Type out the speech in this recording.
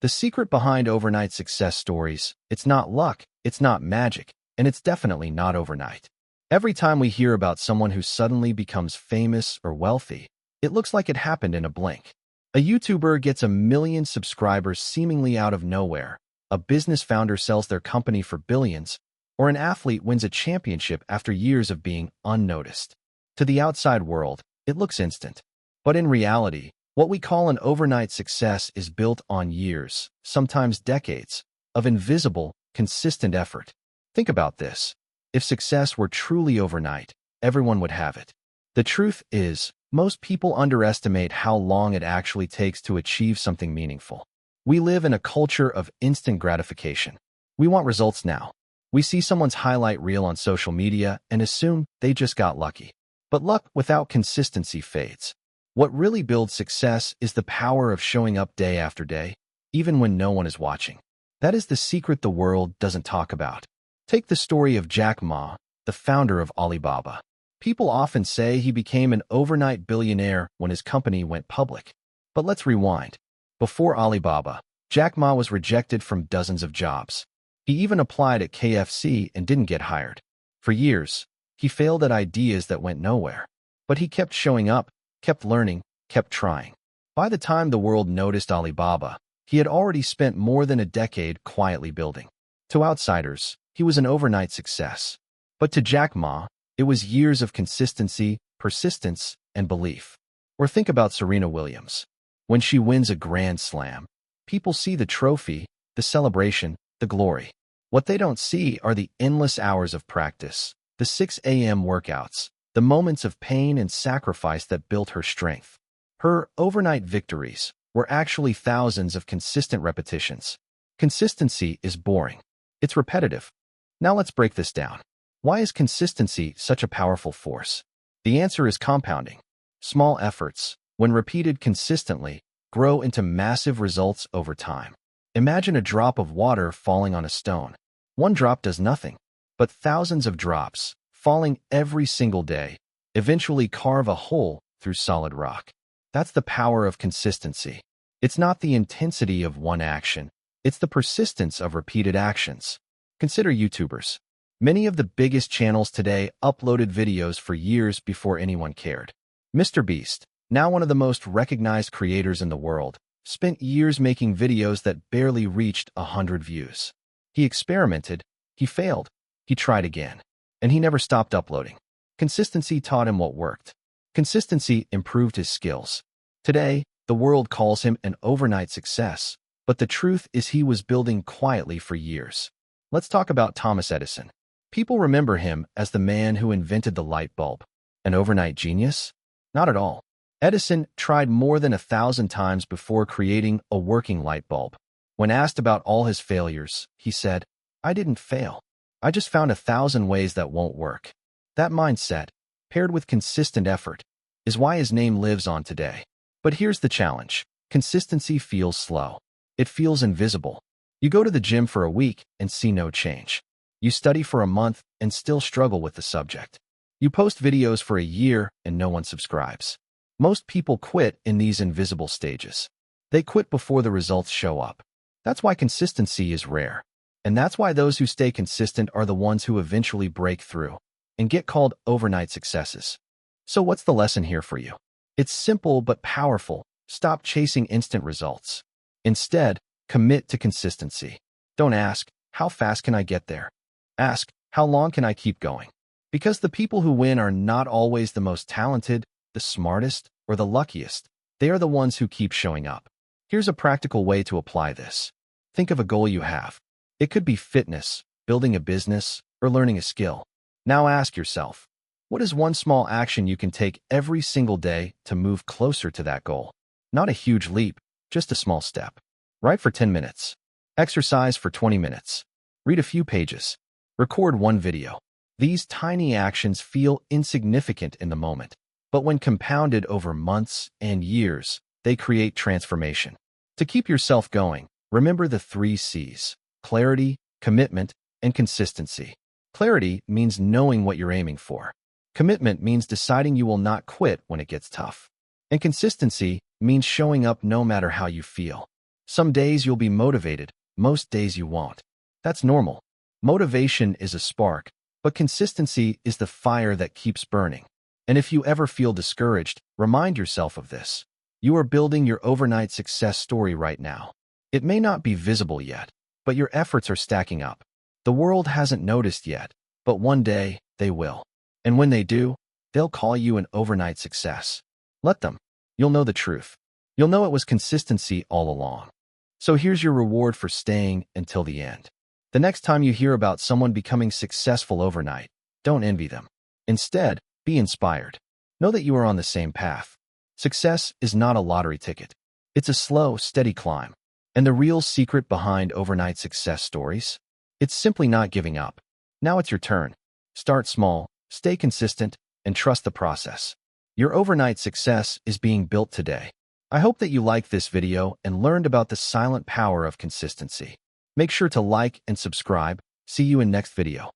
The secret behind overnight success stories, it's not luck, it's not magic, and it's definitely not overnight. Every time we hear about someone who suddenly becomes famous or wealthy, it looks like it happened in a blink. A YouTuber gets 1 million subscribers seemingly out of nowhere, a business founder sells their company for billions, or an athlete wins a championship after years of being unnoticed. To the outside world, it looks instant. But in reality, what we call an overnight success is built on years, sometimes decades, of invisible, consistent effort. Think about this. If success were truly overnight, everyone would have it. The truth is, most people underestimate how long it actually takes to achieve something meaningful. We live in a culture of instant gratification. We want results now. We see someone's highlight reel on social media and assume they just got lucky. But luck without consistency fades. What really builds success is the power of showing up day after day, even when no one is watching. That is the secret the world doesn't talk about. Take the story of Jack Ma, the founder of Alibaba. People often say he became an overnight billionaire when his company went public. But let's rewind. Before Alibaba, Jack Ma was rejected from dozens of jobs. He even applied at KFC and didn't get hired. For years, he failed at ideas that went nowhere. But he kept showing up, kept learning, kept trying. By the time the world noticed Alibaba, he had already spent more than a decade quietly building. To outsiders, he was an overnight success. But to Jack Ma, it was years of consistency, persistence, and belief. Or think about Serena Williams. When she wins a Grand Slam, people see the trophy, the celebration, the glory. What they don't see are the endless hours of practice, the 6 a.m. workouts, the moments of pain and sacrifice that built her strength. Her overnight victories were actually thousands of consistent repetitions. Consistency is boring. It's repetitive. Now let's break this down. Why is consistency such a powerful force? The answer is compounding. Small efforts, when repeated consistently, grow into massive results over time. Imagine a drop of water falling on a stone. One drop does nothing, but thousands of drops, falling every single day, eventually carve a hole through solid rock. That's the power of consistency. It's not the intensity of one action, it's the persistence of repeated actions. Consider YouTubers. Many of the biggest channels today uploaded videos for years before anyone cared. MrBeast, now one of the most recognized creators in the world, spent years making videos that barely reached 100 views. He experimented, he failed, he tried again, and he never stopped uploading. Consistency taught him what worked. Consistency improved his skills. Today, the world calls him an overnight success, but the truth is he was building quietly for years. Let's talk about Thomas Edison. People remember him as the man who invented the light bulb. An overnight genius? Not at all. Edison tried more than 1,000 times before creating a working light bulb. When asked about all his failures, he said, "I didn't fail. I just found 1,000 ways that won't work." That mindset, paired with consistent effort, is why his name lives on today. But here's the challenge. Consistency feels slow. It feels invisible. You go to the gym for a week and see no change. You study for a month and still struggle with the subject. You post videos for a year and no one subscribes. Most people quit in these invisible stages. They quit before the results show up. That's why consistency is rare. And that's why those who stay consistent are the ones who eventually break through and get called overnight successes. So what's the lesson here for you? It's simple but powerful. Stop chasing instant results. Instead, commit to consistency. Don't ask, "How fast can I get there?" Ask, "How long can I keep going?" Because the people who win are not always the most talented, the smartest, or the luckiest. They are the ones who keep showing up. Here's a practical way to apply this. Think of a goal you have. It could be fitness, building a business, or learning a skill. Now ask yourself, what is one small action you can take every single day to move closer to that goal? Not a huge leap, just a small step. Write for 10 minutes. Exercise for 20 minutes. Read a few pages. Record one video. These tiny actions feel insignificant in the moment, but when compounded over months and years, they create transformation. To keep yourself going, remember the 3 C's: clarity, commitment, and consistency. Clarity means knowing what you're aiming for. Commitment means deciding you will not quit when it gets tough. And consistency means showing up no matter how you feel. Some days you'll be motivated, most days you won't. That's normal. Motivation is a spark, but consistency is the fire that keeps burning. And if you ever feel discouraged, remind yourself of this. You are building your overnight success story right now. It may not be visible yet, but your efforts are stacking up. The world hasn't noticed yet, but one day they will. And when they do, they'll call you an overnight success. Let them. You'll know the truth. You'll know it was consistency all along. So here's your reward for staying until the end. The next time you hear about someone becoming successful overnight, don't envy them. Instead, be inspired. Know that you are on the same path. Success is not a lottery ticket. It's a slow, steady climb. And the real secret behind overnight success stories? It's simply not giving up. Now it's your turn. Start small, stay consistent, and trust the process. Your overnight success is being built today. I hope that you liked this video and learned about the silent power of consistency. Make sure to like and subscribe. See you in next video.